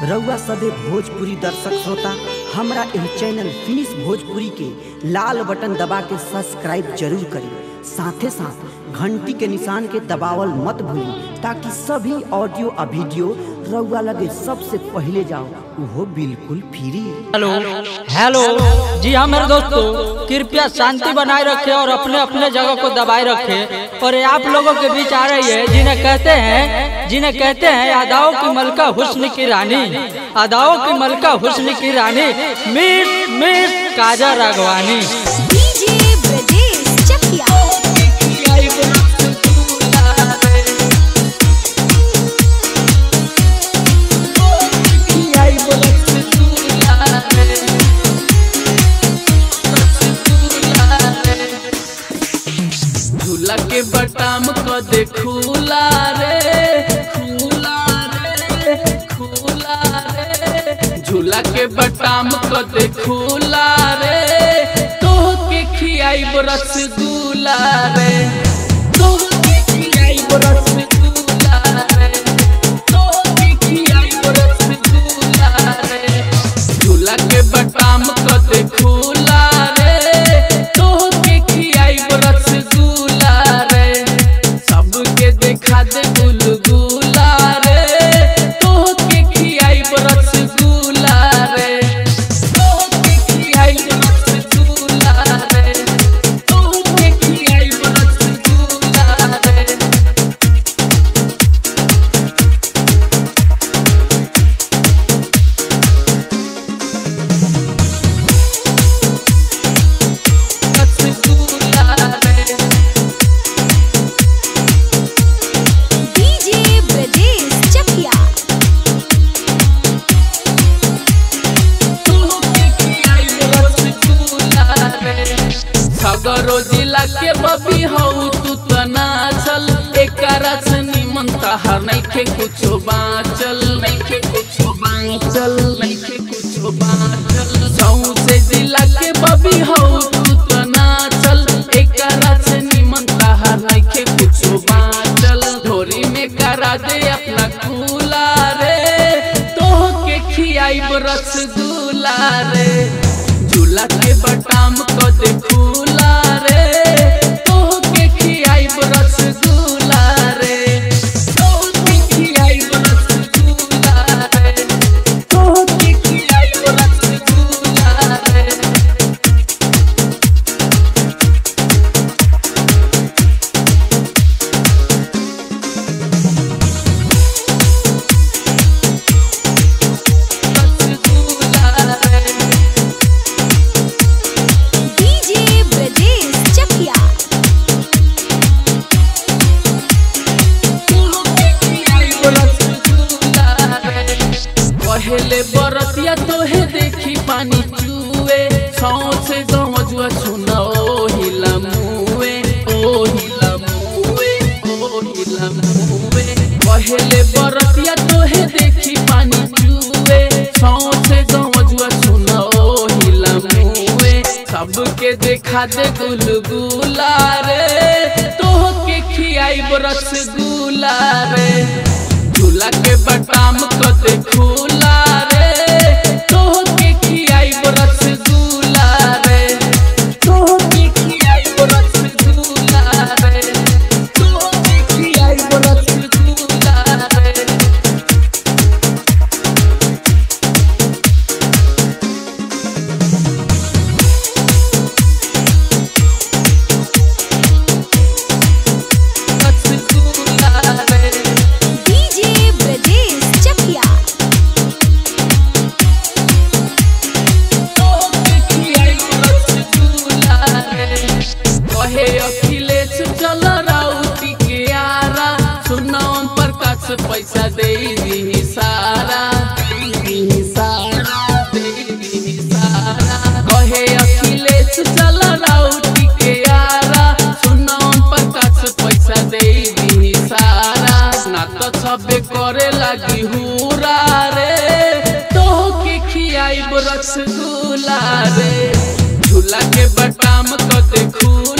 रउआ सभे भोजपुरी दर्शक श्रोता हमरा एह चैनल फिनिश भोजपुरी के लाल बटन दबा के सब्सक्राइब जरूर करी। साथे साथ घंटी के निशान के दबावल मत भूली ताकि सभी ऑडियो और वीडियो रउआ लगे सबसे पहले जाओ, वो बिल्कुल फ्री। हेलो जी हाँ मेरे दोस्तों, कृपया शांति बनाए रखें और अपने अपने जगह को दबाए रखें। और आप लोगों के बीच आ रही है जिन्हें कहते हैं अदाओं की मलका हुस्न की रानी, अदाओं की मलका हुस्न की रानी, मिस काजल राघवानी। झूला के बटाम को दे खुला रे, खुला रे, खुला रे। झूला के बटाम को दे खुला रे, तो के खियाई रसगुल्ला रे, तो के खियाई रसगुल्ला रे, तो के खियाई रसगुल्ला रे। झूला के बटाम को दे खुला रे, तो के खियाई रसगुल्ला रे। सबके देखा दे गुलगुला रे, तो के खियाई रसगुल्ला रे, तो के खियाई रसगुल्ला रे, तो के खियाई रसगुल्ला रे। सगरो जिला के बबी हऊ तू तना चल, एकरा से निमन तहार नइखे कुछो बाचल, नइखे कुछो बाचल, नइखे कुछो बाचल। सऊ से जिला के बबी हऊ तू तना चल, एकरा से निमन तहार नइखे कुछो बाचल। धोरी में करा दे अपना कूला रे, तोह के खियाई रसगुल्ला रे। झूला के बटाम को दे खुला रे, तो के खियाई रसगुल्ला रे, तो के खियाई रसगुल्ला रे, तो के खियाई रसगुल्ला रे। पहले बरतिया तोहे देखी पानी चुए, सौसे गमजुआ छुना ओ हिला मुए, ओ हिला मुए, ओ हिला मुए। पहले बरतिया तोहे देखी पानी चुए, सौसे गमजुआ छुना ओ हिला मुए। सबके देखा दे गुलगुला रे, तोह के खियाई रसगुल्ला रे। झूला के बटाम को दे खुला रे, तो के खियाई रसगुल्ला रे, तो के खियाई रसगुल्ला रे, तो के खियाई रसगुल्ला रे। अखिलेश चल राउती के आरा, सुनाम प्रकाश पैसा दे दी सारा, कहे अखिलेश चल राउती के आरा, सुनाम प्रकाश पैसा दे दी सारा। ना तो सबे करे लगी हुरा रे, तो के खियाई रसगुल्ला रे। झूला के बटाम को दे खुला